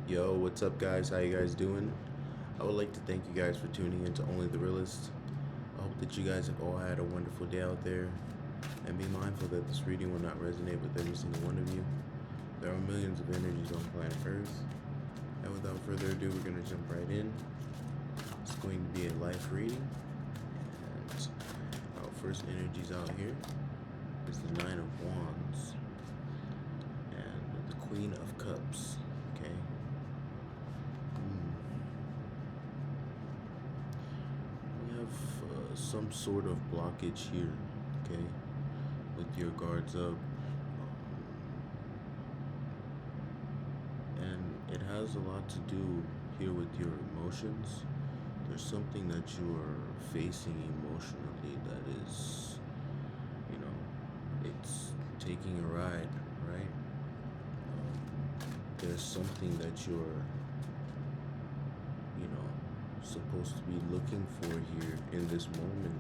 Yo, what's up, guys? How you guys doing? I would like to thank you guys for tuning in to Only the Realist. I hope that you guys have all had a wonderful day out there, and be mindful that this reading will not resonate with every single one of you. There are millions of energies on planet Earth, and without further ado, we're going to jump right in. It's going to be a life reading, and our first energies out here is the Nine of Wands and the Queen of Cups. Okay. We have some sort of blockage here, okay, with your guards up, and it has a lot to do here with your emotions. There's something that you are facing emotionally that is, it's taking a ride, right? There's something that you're, supposed to be looking for here in this moment.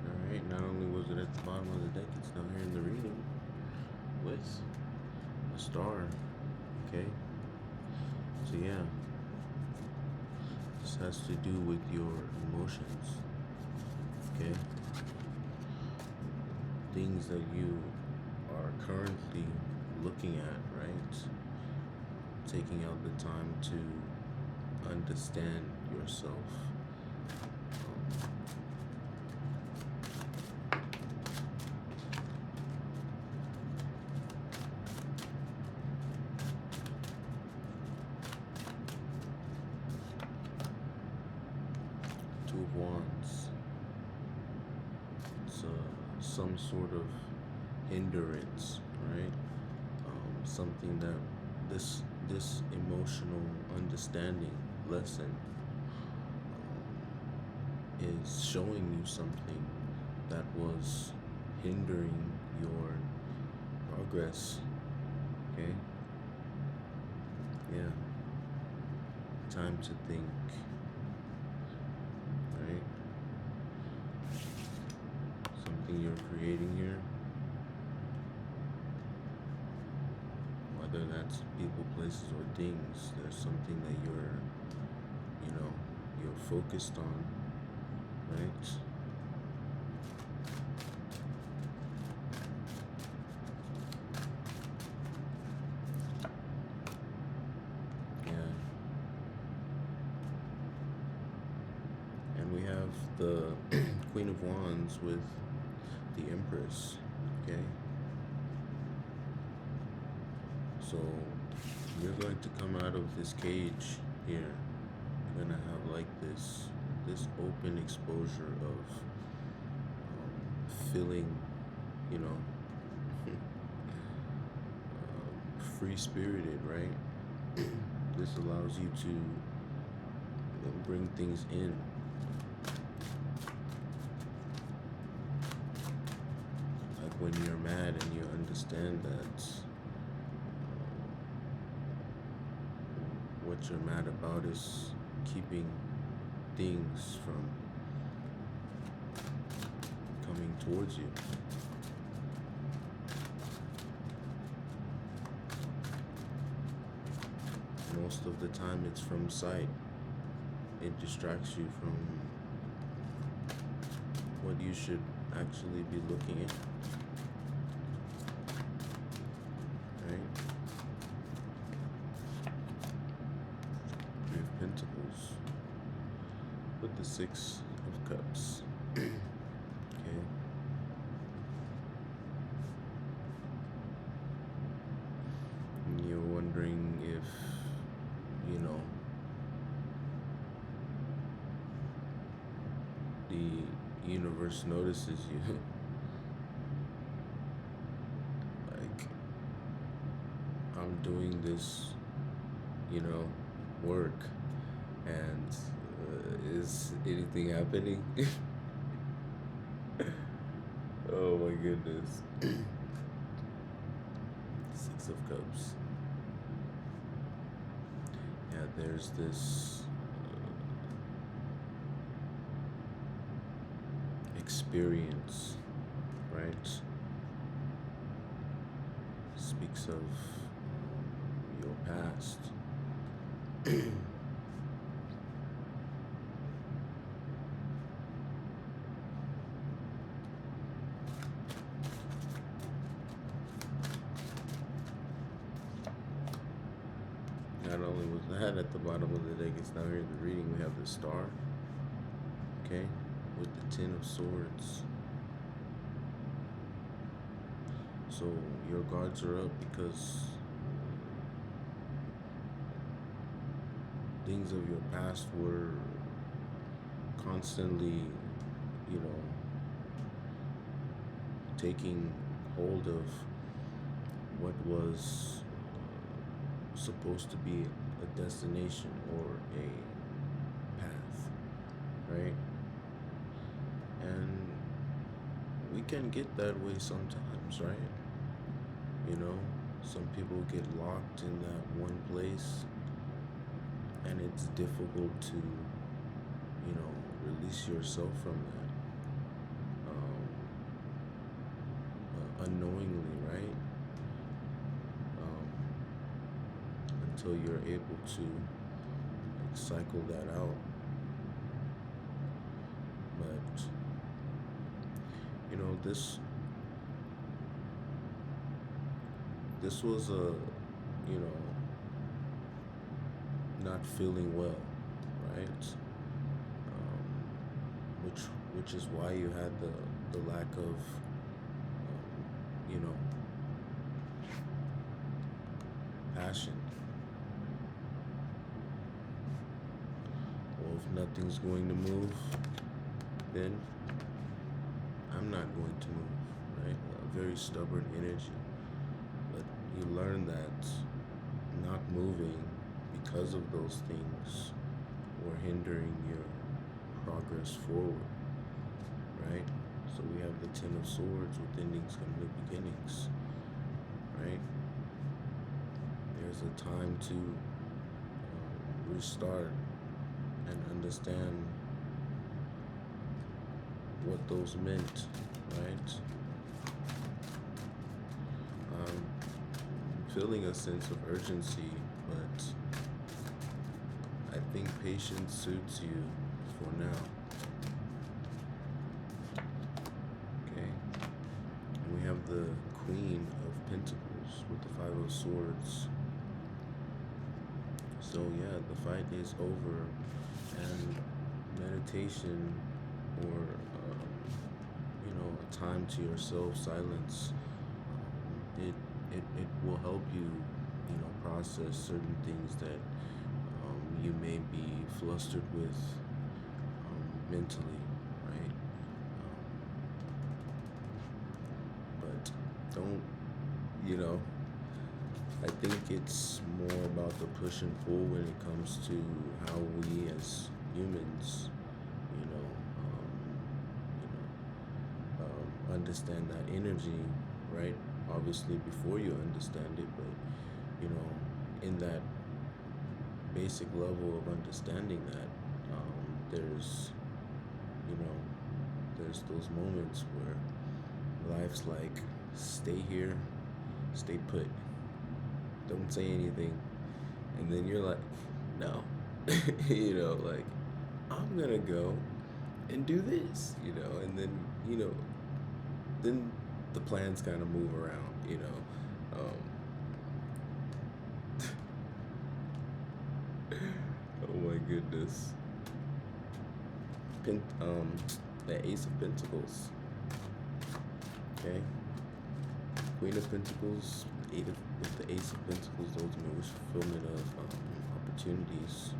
Alright, not only was it at the bottom of the deck, it's now here in the reading with a star. Okay? So yeah. This has to do with your emotions. Okay? Things that you are currently looking at, right? Taking out the time to understand yourself. Two of Wands. It's some sort of hindrance, right? Something that this emotional understanding lesson is showing you something that was hindering your progress. Okay? Yeah. Time to think. Right? Something you're creating here. Whether that's people, places, or things, there's something that you're focused on, right? Yeah. And we have the Queen of Wands with the Empress, okay? So you're going to come out of this cage here. You're gonna have like this open exposure of feeling, free spirited, right? This allows you to bring things in. Like when you're mad and you understand that what you're mad about is keeping things from coming towards you. Most of the time it's from sight. It distracts you from what you should actually be looking at. Right? Three of Pentacles with the Six of Cups. Okay. And you're wondering if, the universe notices you. Like, I'm doing this, work, and is anything happening? Oh my goodness. Six of Cups. Yeah, there's this experience right? Speaks of your past. Not only was that at the bottom of the deck, it's now here in the reading, we have the star, okay, with the Ten of Swords. So your guards are up because things of your past were constantly, you know, taking hold of what was supposed to be a destination or a path, right? And we can get that way sometimes, right? You know, some people get locked in that one place, and it's difficult to, you know, release yourself from that unknowingly, right? Until you're able to like, cycle that out. But you know, this was a, you know, not feeling well, right? Which is why you had the lack of, you know, passion. Well, if nothing's going to move, then I'm not going to move, right? A very stubborn energy. But you learn that not moving because of those things were hindering your progress forward, right? So we have the Ten of Swords with endings come with beginnings, right? There's a time to restart and understand what those meant, right? Feeling a sense of urgency, but I think patience suits you for now. Okay. And we have the Queen of Pentacles with the Five of Swords. So yeah, the fight is over, and meditation or you know, a time to yourself, silence, it will help you, you know, process certain things that you may be flustered with mentally, right? But don't, you know, I think it's more about the push and pull when it comes to how we as humans, you know, understand that energy, right? Obviously before you understand it, but you know, in that basic level of understanding that, there's, you know, there's those moments where life's like, stay here, stay put, don't say anything, and then you're like, no, you know, like, I'm gonna go and do this, you know, and then, you know, then the plans kind of move around, you know. Oh my goodness. The Ace of Pentacles. Okay. Queen of Pentacles, with the Ace of Pentacles, those mean wish fulfillment of opportunities.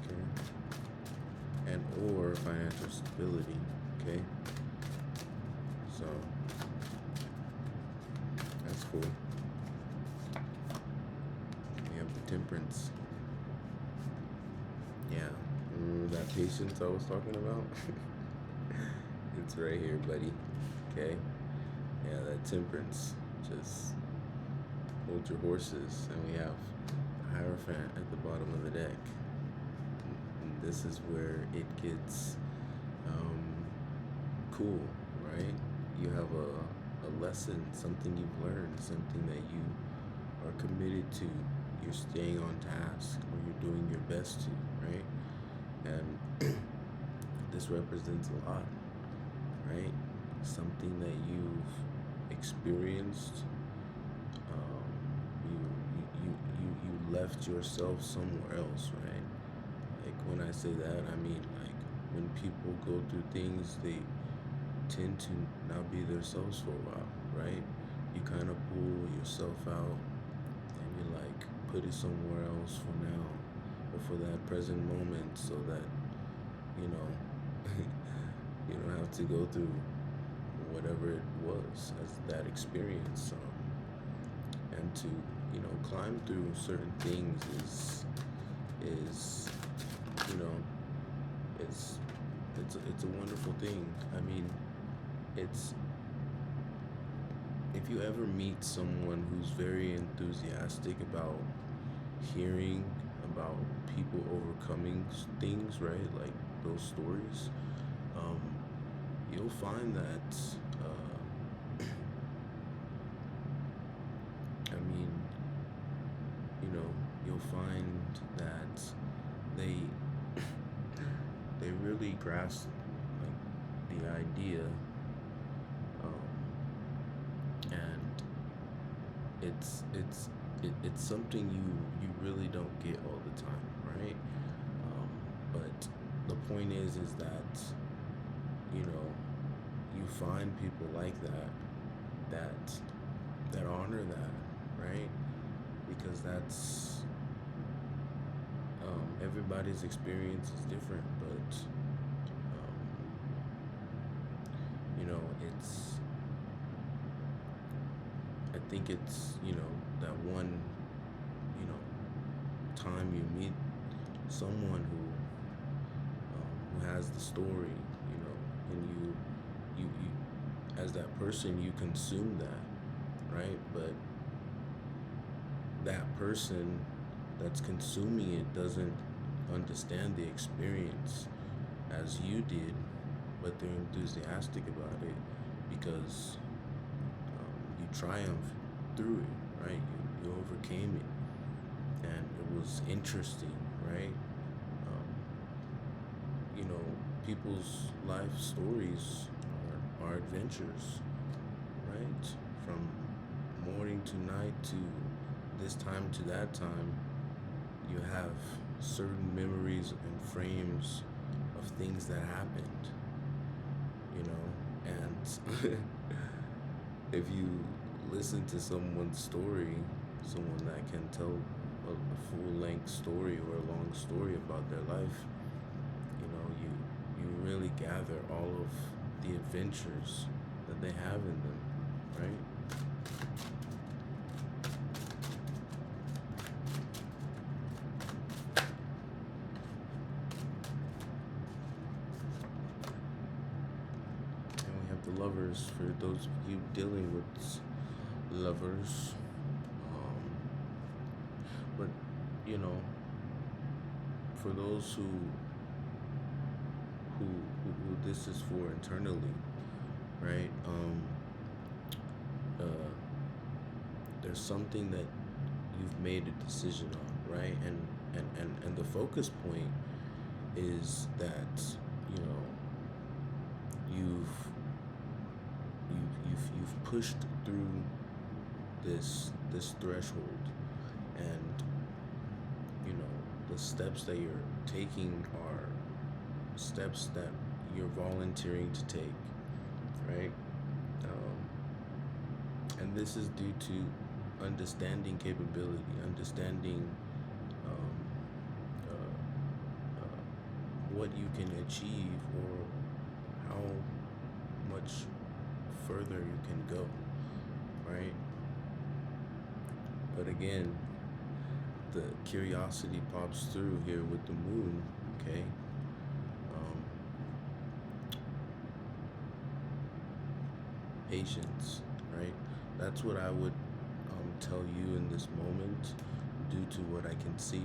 Okay. And or financial stability. Okay. So that's cool. We have the Temperance. Yeah. Remember that patience I was talking about? It's right here, buddy. Okay. Yeah, that Temperance. Just hold your horses. And we have the Hierophant at the bottom of the deck. And this is where it gets cool, right? You have a lesson, something you've learned, something that you are committed to. You're staying on task, or you're doing your best to, right? And this represents a lot, right? Something that you've experienced. Um, you left yourself somewhere else, right? Like when I say that, I mean like when people go through things, they tend to not be themselves for a while, right? You kind of pull yourself out and you like put it somewhere else for now, or for that present moment, so that you know you don't have to go through whatever it was as that experience. And to climb through certain things is you know it's it's a wonderful thing. I mean, it's if you ever meet someone who's very enthusiastic about hearing about people overcoming things, right? Like those stories, um, you'll find that, I mean, you know, you'll find that they they really grasp like the idea, and it's something you really don't get all the time, right? But the point is that you know you find people like that that honor that, right? Because that's everybody's experience is different, but um, it's I think it's that one time you meet someone who has the story, and you as that person you consume that, right? But that person that's consuming it doesn't understand the experience as you did, but they're enthusiastic about it because you triumphed through it, right? You overcame it, and it was interesting, right? Um, People's life stories are adventures, right? From morning to night to this time to that time, you have certain memories and frames of things that happened, and if you listen to someone's story, someone that can tell a full-length story or a long story about their life, you really gather all of the adventures that they have in them, right? And we have the lovers for those of you dealing with lovers. But you know, for those who this is for internally, right? Uh, there's something that you've made a decision on, right? And the focus point is that you know you've you've pushed through this threshold, and the steps that you're taking are steps that you're volunteering to take, right? And this is due to understanding capability, understanding um, what you can achieve, or how much further you can go, right? But again, the curiosity pops through here with the moon, okay? Patience, right? That's what I would tell you in this moment, due to what I can see,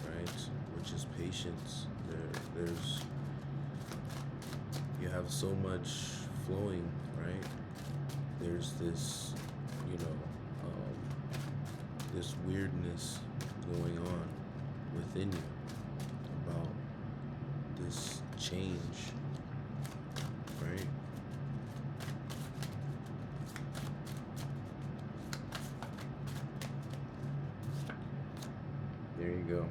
right? Which is patience. There's you have so much flowing, right? There's this, you know, this weirdness going on within you about this change, right? There you go.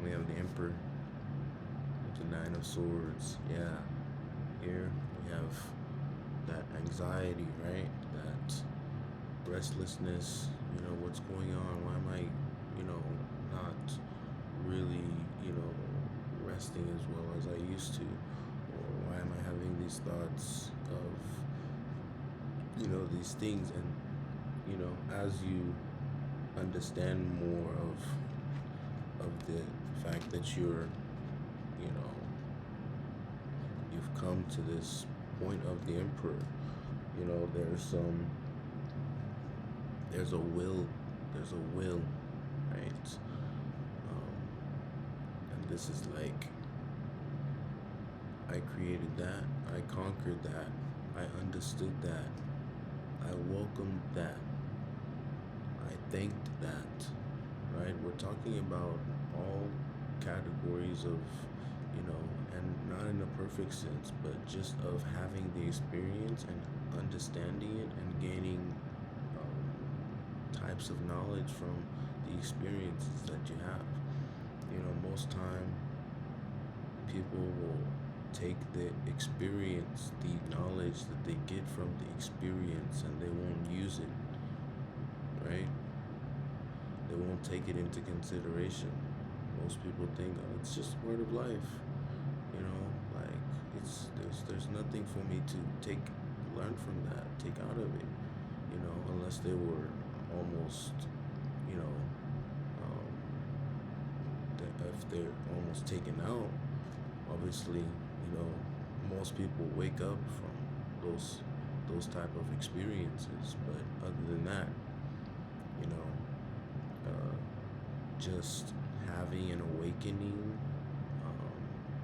We have the Emperor with the Nine of Swords. Yeah. Here we have that anxiety, right? That restlessness. What's going on? Why am I, not really, resting as well as I used to? Or why am I having these thoughts of, these things? And, as you understand more of the fact that you've come to this point of the Emperor, there's a will, right? And this is like, I created that, I conquered that, I understood that, I welcomed that, I thanked that, right? We're talking about all categories of, and not in a perfect sense, but just of having the experience and understanding it and gaining types of knowledge from the experiences that you have. Most time people will take the experience, the knowledge that they get from the experience, and they won't use it, right? They won't take it into consideration. Most people think, oh, it's just part of life, like there's nothing for me to learn from that, take out of it, unless they were almost, if they're almost taken out. Obviously, most people wake up from those type of experiences, but other than that, just having an awakening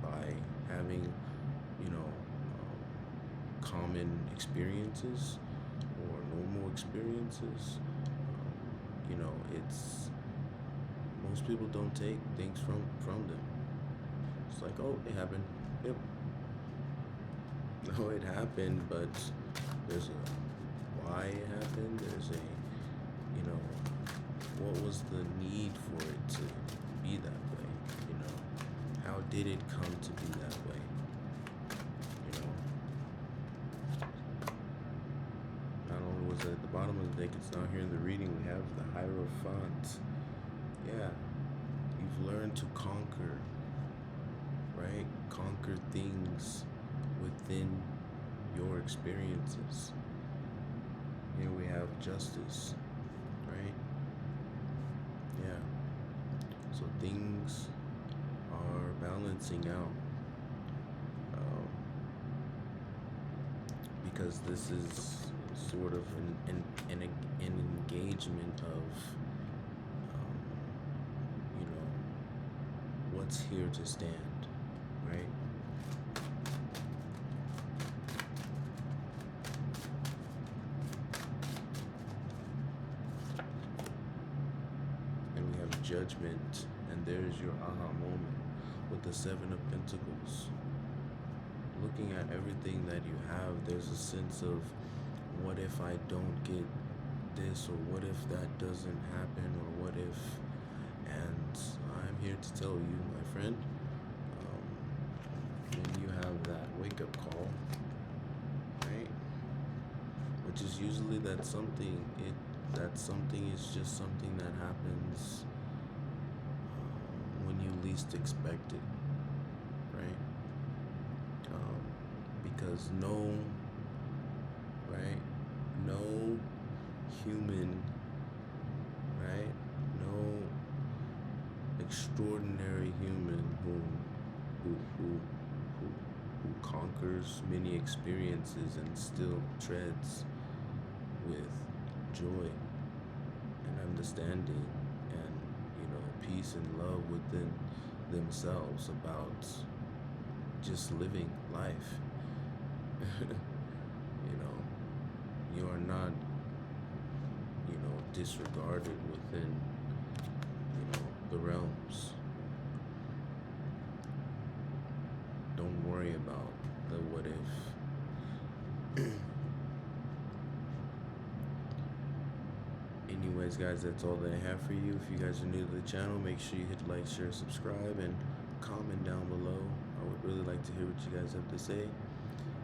by having, common experiences or normal experiences, it's most people don't take things from them. It's like, oh, it happened. Yep. No, it happened, but there's a why it happened. There's a, what was the need for it to be that way? How did it come to be that way? Not only was it at the bottom of the deck, it's now here in the reading. We have the Hierophant. Yeah, you've learned to conquer, right? Conquer things within your experiences. Here we have Justice, right? Yeah. So things are balancing out. Because this is sort of an engagement of, what's here to stand, right? And we have Judgment, and there's your aha moment with the Seven of Pentacles. Looking at everything that you have, there's a sense of, what if I don't get this, or what if that doesn't happen, or what if, and I'm here to tell you, my friend, when you have that wake-up call, right, which is usually that something is just something that happens when you least expect it, right? Because no human, right? No extraordinary human who conquers many experiences and still treads with joy and understanding and peace and love within themselves about just living life. You know, you are not, disregarded within, the realms. Don't worry about the what if. Anyways, guys, that's all that I have for you. If you guys are new to the channel, make sure you hit like, share, subscribe, and comment down below. I would really like to hear what you guys have to say.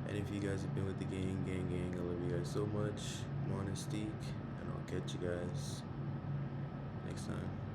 And if you guys have been with the gang, I love you guys so much. Monistique, and I'll catch you guys next time.